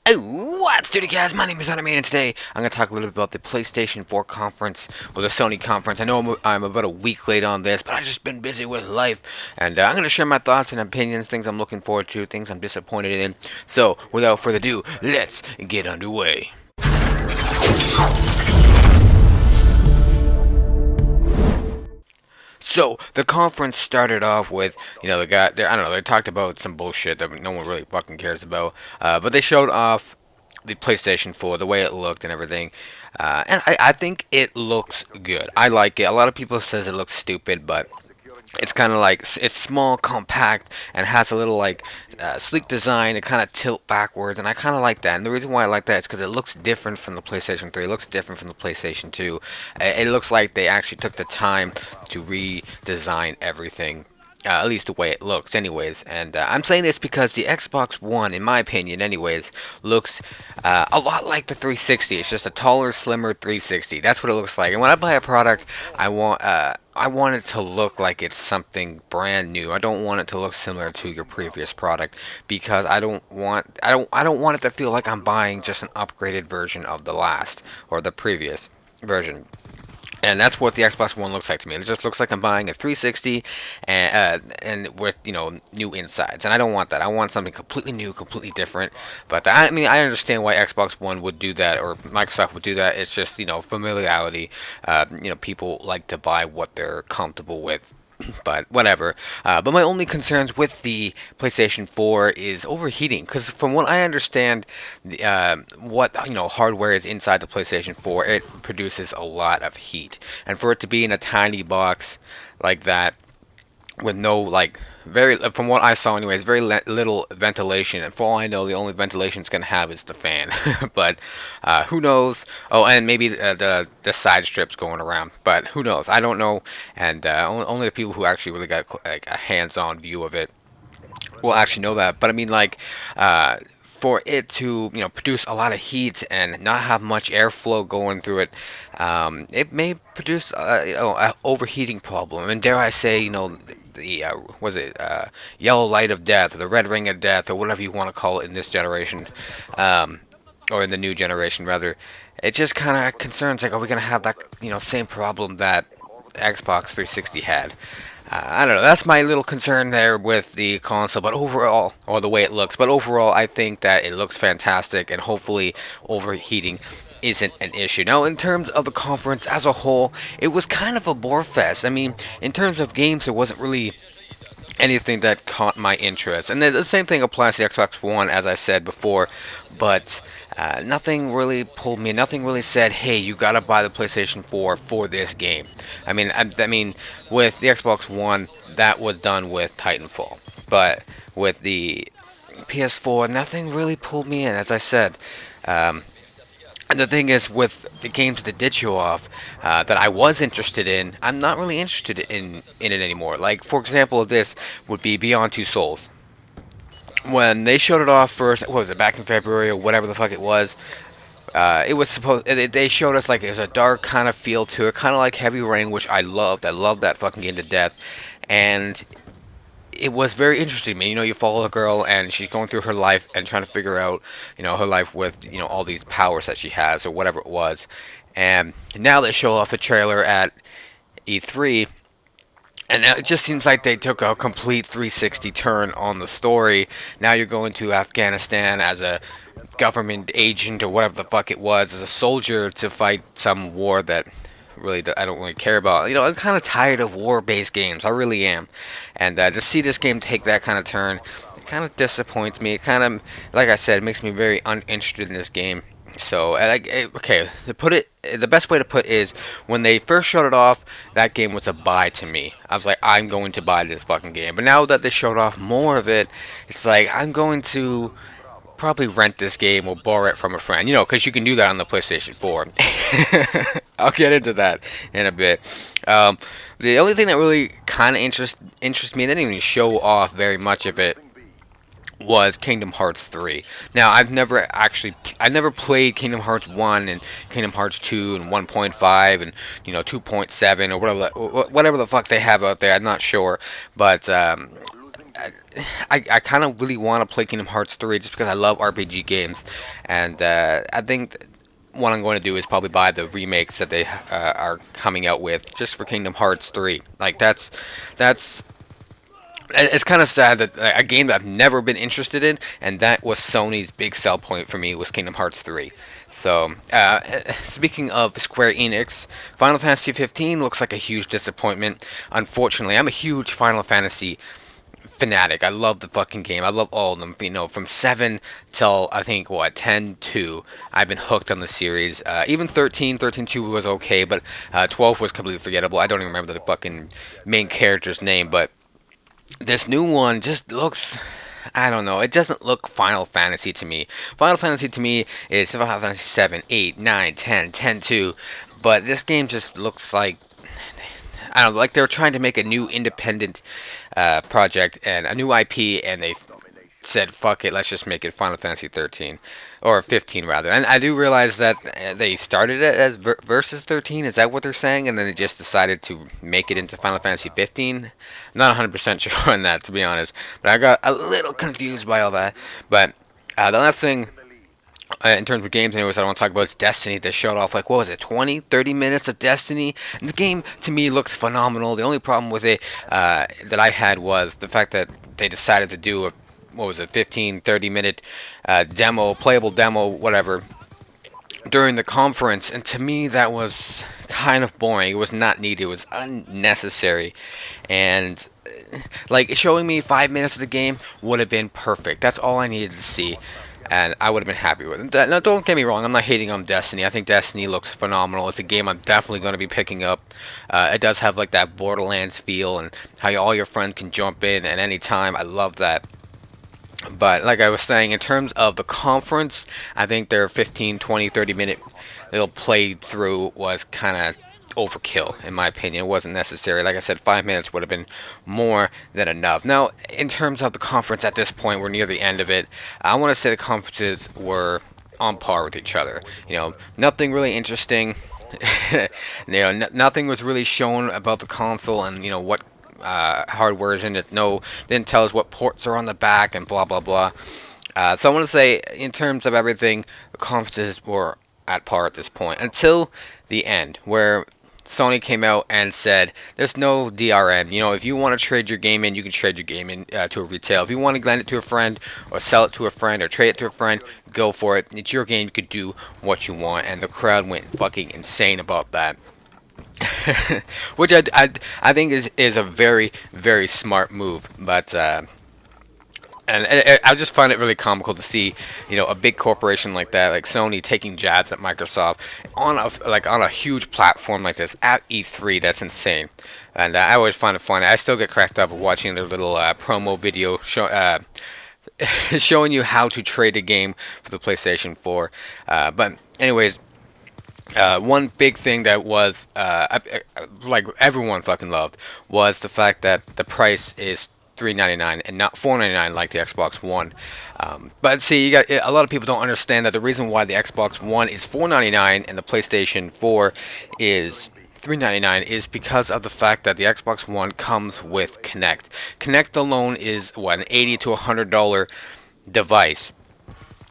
Oh, what's good, guys? My name is Arnimane, and today I'm going to talk a little bit about the PlayStation 4 conference, or the Sony conference. I know I'm about a week late on this, but I've just been busy with life, and I'm going to share my thoughts and opinions, things I'm looking forward to, things I'm disappointed in. So, without further ado, let's get underway. So the conference started off with, the guy. I don't know. They talked about some bullshit that no one really fucking cares about. But they showed off the PlayStation 4, the way it looked and everything. And I think it looks good. I like it. A lot of people says it looks stupid, but it's kind of like it's small, compact, and has a little like sleek design. It kind of tilt backwards, and I kind of like that. And the reason why I like that is because it looks different from the PlayStation 3. It looks different from the PlayStation 2. It looks like they actually took the time to redesign everything. At least the way it looks, anyways. And I'm saying this because the Xbox One, in my opinion, anyways, looks a lot like the 360. It's just a taller, slimmer 360. That's what it looks like. And when I buy a product, I want it to look like it's something brand new. I don't want it to look similar to your previous product because I don't want it to feel like I'm buying just an upgraded version of the last or the previous version. And that's what the Xbox One looks like to me. It just looks like I'm buying a 360 and with, new insides. And I don't want that. I want something completely new, completely different. But I mean, I understand why Xbox One would do that or Microsoft would do that. It's just, familiarity. People like to buy what they're comfortable with. But whatever. But my only concerns with the PlayStation 4 is overheating, because from what I understand, what hardware is inside the PlayStation 4, it produces a lot of heat, and for it to be in a tiny box like that with no like very from what I saw anyways, very little ventilation, and for all I know the only ventilation it's gonna have is the fan. But who knows? Oh, and maybe the side strips going around, but who knows? I don't know. And only the people who actually really got like a hands-on view of it will actually know that. But I mean, like, for it to produce a lot of heat and not have much airflow going through it, it may produce an overheating problem. And dare I say, the was it yellow light of death or the red ring of death or whatever you want to call it in this generation, or in the new generation rather. It just kind of concerns, like, are we gonna have that same problem that Xbox 360 had? I don't know. That's my little concern there with the console, but overall, or the way it looks. But overall, I think that it looks fantastic, and hopefully, overheating isn't an issue. Now, in terms of the conference as a whole, it was kind of a bore fest. I mean, in terms of games, there wasn't really anything that caught my interest. And the same thing applies to the Xbox One, as I said before, but nothing really pulled me. Nothing really said, "Hey, you gotta buy the PlayStation 4 for this game." I mean, with the Xbox One, that was done with Titanfall, but with the PS4, nothing really pulled me in. As I said, and the thing is, with the games that did show off that I was interested in, I'm not really interested in it anymore. Like, for example, this would be Beyond Two Souls. When they showed it off first, what was it, back in February or whatever the fuck it was, it was supposed. They showed us like it was a dark kind of feel to it, kind of like Heavy Rain, which I loved. I loved that fucking game to death, and it was very interesting to me. You follow a girl and she's going through her life and trying to figure out, her life with, all these powers that she has or whatever it was. And now they show off the trailer at E3, and it just seems like they took a complete 360 turn on the story. Now you're going to Afghanistan as a government agent or whatever the fuck it was, as a soldier to fight some war that really I don't really care about. I'm kind of tired of war-based games. I really am. And to see this game take that kind of turn, it kind of disappoints me. It kind of, like I said, makes me very uninterested in this game. So, okay, the best way to put it is, when they first showed it off, that game was a buy to me. I was like, I'm going to buy this fucking game. But now that they showed off more of it, it's like, I'm going to probably rent this game or borrow it from a friend. Because you can do that on the PlayStation 4. I'll get into that in a bit. The only thing that really kind of interests me, and they didn't even show off very much of it, was Kingdom Hearts 3. Now, I never played Kingdom Hearts 1 and Kingdom Hearts 2 and 1.5 and 2.7 or whatever the fuck they have out there. I'm not sure, but I kind of really want to play Kingdom Hearts 3 just because I love RPG games, and I think what I'm going to do is probably buy the remakes that they are coming out with just for Kingdom Hearts 3. Like that's it's kind of sad that a game that I've never been interested in, and that was Sony's big sell point for me, was Kingdom Hearts 3. So, speaking of Square Enix, Final Fantasy 15 looks like a huge disappointment. Unfortunately, I'm a huge Final Fantasy fanatic. I love the fucking game. I love all of them. You know, from 7 till I think what 10 2. I've been hooked on the series. Even 13 2 was okay, but 12 was completely forgettable. I don't even remember the fucking main character's name, but this new one just looks. I don't know. It doesn't look Final Fantasy to me. Final Fantasy to me is Final Fantasy 7, 8, 9, 10, 10 2. But this game just looks like, I don't know, like they're trying to make a new independent project and a new IP, and they said, fuck it, let's just make it Final Fantasy 13. Or 15, rather. And I do realize that they started it as Versus 13. Is that what they're saying? And then they just decided to make it into Final Fantasy 15? Not 100% sure on that, to be honest. But I got a little confused by all that. But the last thing, in terms of games anyways, I want to talk about is Destiny. They showed off, like, what was it, 20, 30 minutes of Destiny? And the game, to me, looks phenomenal. The only problem with it that I had was the fact that they decided to do a, what was it, 15, 30 minute demo, playable demo, whatever, during the conference. And to me, that was kind of boring. It was not needed. It was unnecessary. And, like, showing me 5 minutes of the game would have been perfect. That's all I needed to see, and I would have been happy with it. Now, don't get me wrong, I'm not hating on Destiny. I think Destiny looks phenomenal. It's a game I'm definitely going to be picking up. It does have, like, that Borderlands feel, and how all your friends can jump in at any time. I love that. But like I was saying, in terms of the conference, I think their 15, 20, 30 minute little play through was kind of overkill, in my opinion. It wasn't necessary. Like I said, 5 minutes would have been more than enough. Now, in terms of the conference at this point, we're near the end of it. I want to say the conferences were on par with each other. You know, nothing really interesting. Nothing was really shown about the console and, you know, what hardware is in it. No, didn't tell us what ports are on the back and blah blah blah. So I want to say, in terms of everything, the conferences were at par at this point until the end, where Sony came out and said there's no DRM. You know, if you want to trade your game in, you can trade your game in to a retail. If you want to lend it to a friend or sell it to a friend or trade it to a friend, go for it. It's your game. You could do what you want. And the crowd went fucking insane about that. Which I think is a very, very smart move. But and I just find it really comical to see, you know, a big corporation like that, like Sony, taking jabs at Microsoft on a huge platform like this at E3. That's insane, and I always find it funny. I still get cracked up watching their little promo video showing you how to trade a game for the PlayStation 4. But anyways. One big thing that was, like everyone fucking loved, was the fact that the price is $3.99 and not $4.99 like the Xbox One. But see, a lot of people don't understand that the reason why the Xbox One is $4.99 and the PlayStation 4 is $3.99 is because of the fact that the Xbox One comes with Kinect. Kinect alone is what, an $80 to $100 device.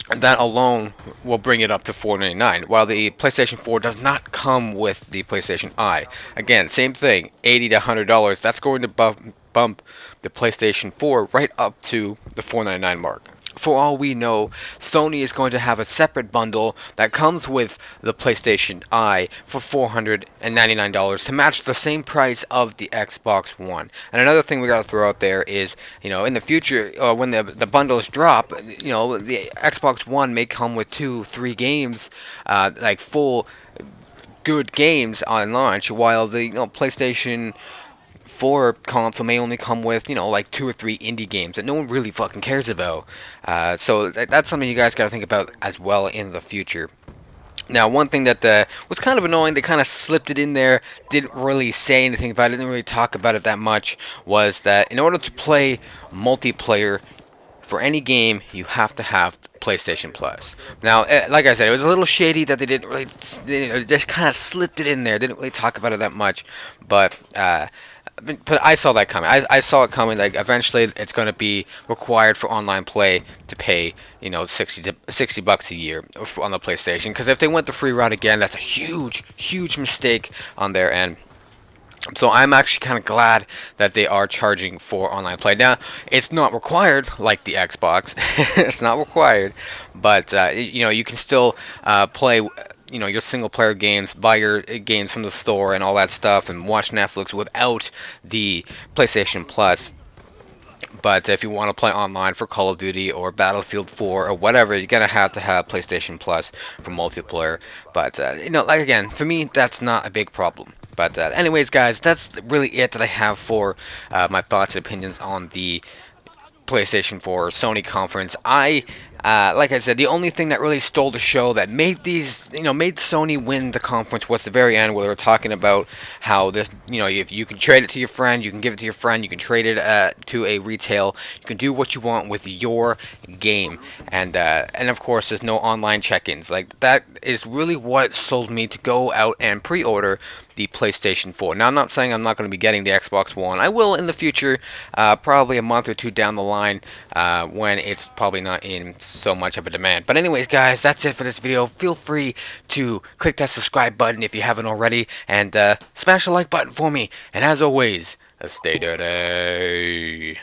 And that alone will bring it up to $4.99, while the PlayStation 4 does not come with the PlayStation Eye. Again, same thing, $80 to $100. That's going to bump the PlayStation 4 right up to the $4.99 mark. For all we know, Sony is going to have a separate bundle that comes with the PlayStation Eye for $499 to match the same price of the Xbox One. And another thing we got to throw out there is, you know, in the future, when the bundles drop, you know, the Xbox One may come with 2-3 games, like full good games on launch, while the PlayStation 4 console may only come with, you know, like 2 or 3 indie games that no one really fucking cares about. So that's something you guys got to think about as well in the future. Now, one thing that was kind of annoying, they kind of slipped it in there, didn't really say anything about it, didn't really talk about it that much, was that in order to play multiplayer for any game, you have to have PlayStation Plus. Now, like I said, it was a little shady that they didn't really, they just kind of slipped it in there, didn't really talk about it that much, but but I saw that coming. I saw it coming. Like eventually, it's going to be required for online play to pay, 60 bucks a year on the PlayStation. Because if they went the free route again, that's a huge mistake on their end. So I'm actually kind of glad that they are charging for online play. Now, it's not required like the Xbox. It's not required, but you can still play your single player games, buy your games from the store and all that stuff, and watch Netflix without the PlayStation Plus. But if you want to play online for Call of Duty or Battlefield 4 or whatever, you're gonna have to have PlayStation Plus for multiplayer. But like again, for me, that's not a big problem. But anyways, guys, that's really it that I have for my thoughts and opinions on the PlayStation 4 Sony conference. Like I said, the only thing that really stole the show that made made Sony win the conference was the very end where they were talking about how this, if you can trade it to your friend, you can give it to your friend, you can trade it to a retail, you can do what you want with your game, and of course, there's no online check-ins. Like that is really what sold me to go out and pre-order the PlayStation 4. Now, I'm not saying I'm not going to be getting the Xbox One. I will in the future, probably a month or two down the line, when it's probably not in so much of a demand. But anyways, guys, that's it for this video. Feel free to click that subscribe button if you haven't already, and smash the like button for me. And as always, stay dirty.